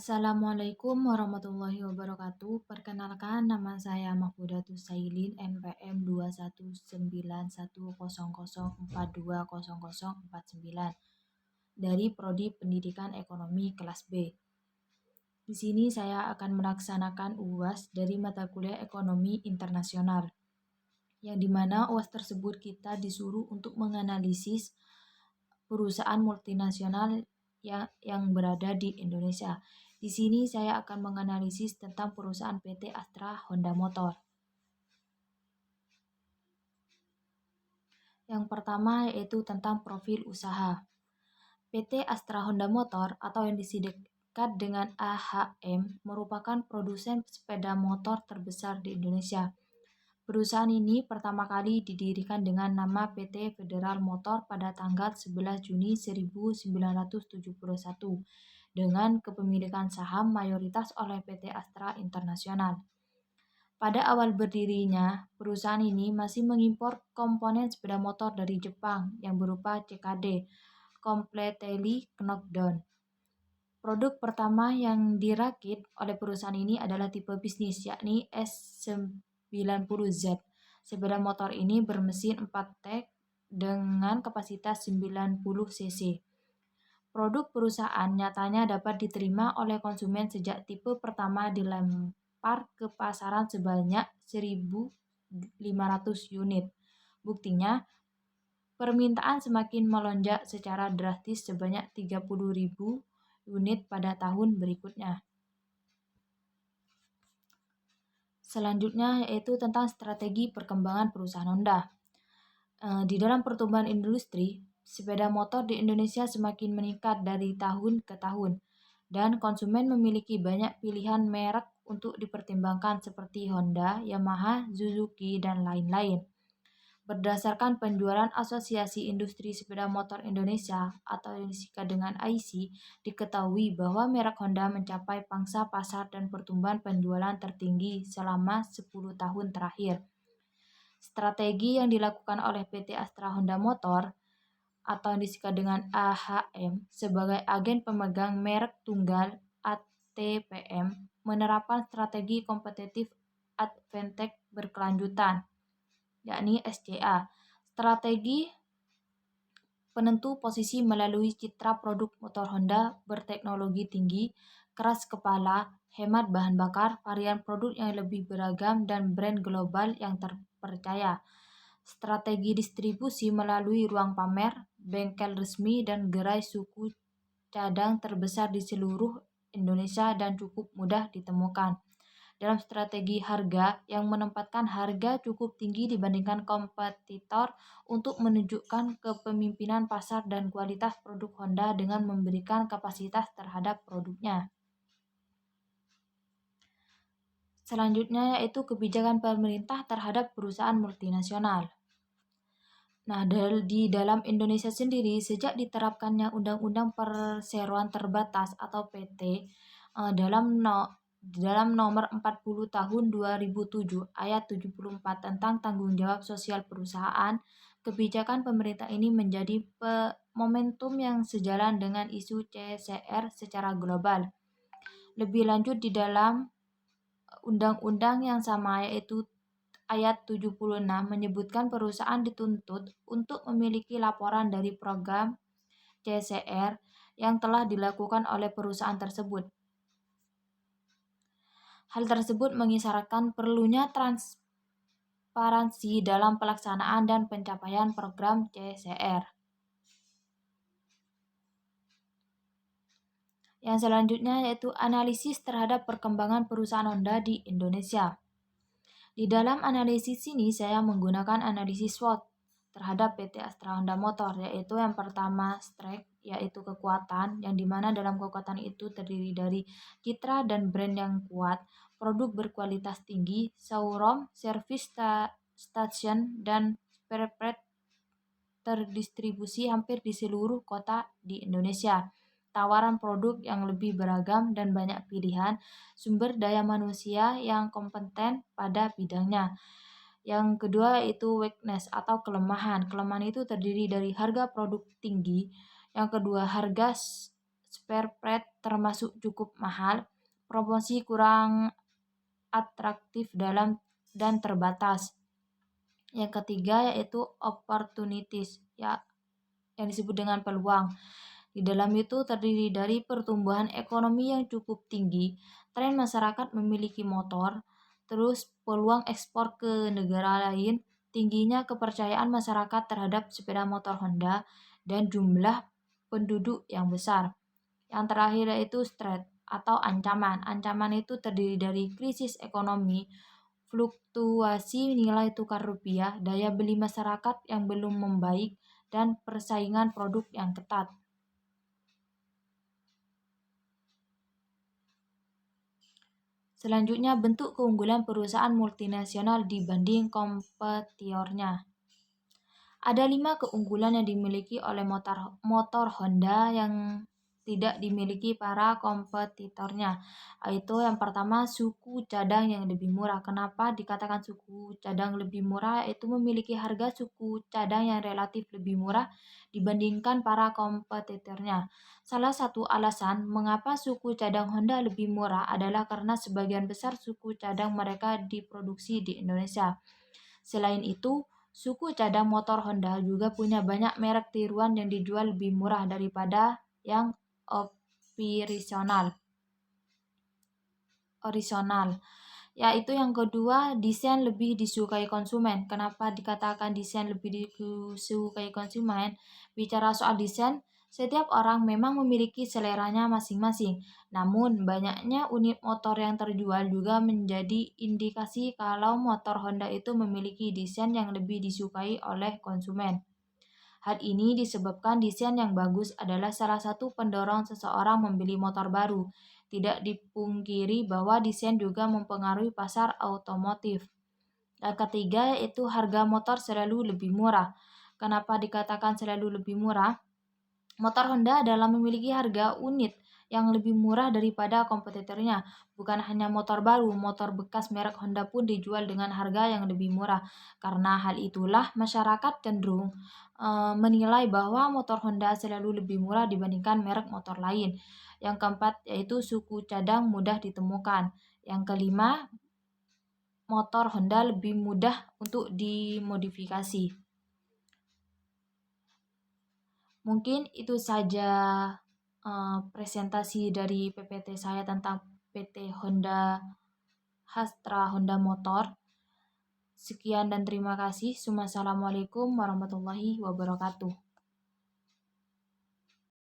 Assalamualaikum warahmatullahi wabarakatuh. Perkenalkan, nama saya Mahfudatus Sailin, NPM 2191000420049 dari Prodi Pendidikan Ekonomi kelas B. Di sini saya akan melaksanakan UAS dari mata kuliah Ekonomi Internasional, yang dimana UAS tersebut kita disuruh untuk menganalisis perusahaan multinasional yang berada di Indonesia. Di sini saya akan menganalisis tentang perusahaan PT Astra Honda Motor. Yang pertama yaitu tentang profil usaha. PT Astra Honda Motor atau yang disingkat dengan AHM merupakan produsen sepeda motor terbesar di Indonesia. Perusahaan ini pertama kali didirikan dengan nama PT Federal Motor pada tanggal 11 Juni 1971 dengan kepemilikan saham mayoritas oleh PT Astra Internasional. Pada awal berdirinya, perusahaan ini masih mengimpor komponen sepeda motor dari Jepang yang berupa CKD, Completely Knockdown. Produk pertama yang dirakit oleh perusahaan ini adalah tipe bisnis, yakni S90Z. Sepeda motor ini bermesin 4 tak dengan kapasitas 90 cc. Produk perusahaan nyatanya dapat diterima oleh konsumen sejak tipe pertama dilempar ke pasaran sebanyak 1.500 unit. Buktinya, permintaan semakin melonjak secara drastis sebanyak 30.000 unit pada tahun berikutnya. Selanjutnya yaitu tentang strategi perkembangan perusahaan Honda. Di dalam pertumbuhan industri, sepeda motor di Indonesia semakin meningkat dari tahun ke tahun, dan konsumen memiliki banyak pilihan merek untuk dipertimbangkan seperti Honda, Yamaha, Suzuki, dan lain-lain. Berdasarkan penjualan Asosiasi Industri Sepeda Motor Indonesia atau yang disingkat dengan AISI, diketahui bahwa merek Honda mencapai pangsa pasar dan pertumbuhan penjualan tertinggi selama 10 tahun terakhir. Strategi yang dilakukan oleh PT Astra Honda Motor atau yang disingkat dengan AHM sebagai agen pemegang merek tunggal ATPM menerapkan strategi kompetitif advantage berkelanjutan, yakni SCA. Strategi penentu posisi melalui citra produk motor Honda berteknologi tinggi, keras kepala, hemat bahan bakar, varian produk yang lebih beragam, dan brand global yang terpercaya. Strategi distribusi melalui ruang pamer, bengkel resmi, dan gerai suku cadang terbesar di seluruh Indonesia dan cukup mudah ditemukan. Dalam strategi harga yang menempatkan harga cukup tinggi dibandingkan kompetitor untuk menunjukkan kepemimpinan pasar dan kualitas produk Honda dengan memberikan kapasitas terhadap produknya. Selanjutnya yaitu kebijakan pemerintah terhadap perusahaan multinasional. Nah, di dalam Indonesia sendiri, sejak diterapkannya Undang-Undang Perseroan Terbatas atau PT dalam nomor 40 tahun 2007 ayat 74 tentang tanggung jawab sosial perusahaan, kebijakan pemerintah ini menjadi momentum yang sejalan dengan isu CSR secara global. Lebih lanjut di dalam undang-undang yang sama yaitu ayat 76 menyebutkan perusahaan dituntut untuk memiliki laporan dari program CSR yang telah dilakukan oleh perusahaan tersebut. Hal tersebut mengisyaratkan perlunya transparansi dalam pelaksanaan dan pencapaian program CSR. Yang selanjutnya yaitu analisis terhadap perkembangan perusahaan Honda di Indonesia. Di dalam analisis ini saya menggunakan analisis SWOT terhadap PT Astra Honda Motor, yaitu yang pertama strength, yaitu kekuatan, yang dimana dalam kekuatan itu terdiri dari citra dan brand yang kuat, produk berkualitas tinggi, showroom, service station, dan spare part terdistribusi hampir di seluruh kota di Indonesia. Tawaran produk yang lebih beragam dan banyak pilihan, sumber daya manusia yang kompeten pada bidangnya. Yang kedua yaitu weakness atau kelemahan. Kelemahan itu terdiri dari harga produk tinggi. Yang kedua, harga spare part termasuk cukup mahal, promosi kurang atraktif dan terbatas. Yang ketiga yaitu opportunities, ya, yang disebut dengan peluang. Di dalam itu terdiri dari pertumbuhan ekonomi yang cukup tinggi, tren masyarakat memiliki motor, terus peluang ekspor ke negara lain, tingginya kepercayaan masyarakat terhadap sepeda motor Honda, dan jumlah penduduk yang besar. Yang terakhir yaitu threat atau ancaman. Ancaman itu terdiri dari krisis ekonomi, fluktuasi nilai tukar rupiah, daya beli masyarakat yang belum membaik, dan persaingan produk yang ketat. Selanjutnya, bentuk keunggulan perusahaan multinasional dibanding kompetitornya. Ada 5 keunggulan yang dimiliki oleh motor Honda yang tidak dimiliki para kompetitornya. Yaitu yang pertama, suku cadang yang lebih murah. Kenapa dikatakan suku cadang lebih murah? Yaitu memiliki harga suku cadang yang relatif lebih murah dibandingkan para kompetitornya. Salah satu alasan mengapa suku cadang Honda lebih murah adalah karena sebagian besar suku cadang mereka diproduksi di Indonesia. Selain itu, suku cadang motor Honda juga punya banyak merek tiruan yang dijual lebih murah daripada yang orisinal. Yaitu yang kedua, desain lebih disukai konsumen. Kenapa dikatakan desain lebih disukai konsumen? Bicara soal desain, setiap orang memang memiliki seleranya masing-masing. Namun, banyaknya unit motor yang terjual juga menjadi indikasi kalau motor Honda itu memiliki desain yang lebih disukai oleh konsumen. Hal ini disebabkan desain yang bagus adalah salah satu pendorong seseorang membeli motor baru. Tidak dipungkiri bahwa desain juga mempengaruhi pasar otomotif. Yang ketiga yaitu harga motor selalu lebih murah. Kenapa dikatakan selalu lebih murah? Motor Honda adalah memiliki harga unit yang lebih murah daripada kompetitornya. Bukan hanya motor baru, motor bekas merek Honda pun dijual dengan harga yang lebih murah. Karena hal itulah masyarakat cenderung menilai bahwa motor Honda selalu lebih murah dibandingkan merek motor lain. Yang keempat yaitu suku cadang mudah ditemukan. Yang kelima, motor Honda lebih mudah untuk dimodifikasi. Mungkin itu saja presentasi dari PPT saya tentang PT Honda Hastra Honda Motor. Sekian dan terima kasih. Wassalamualaikum warahmatullahi wabarakatuh.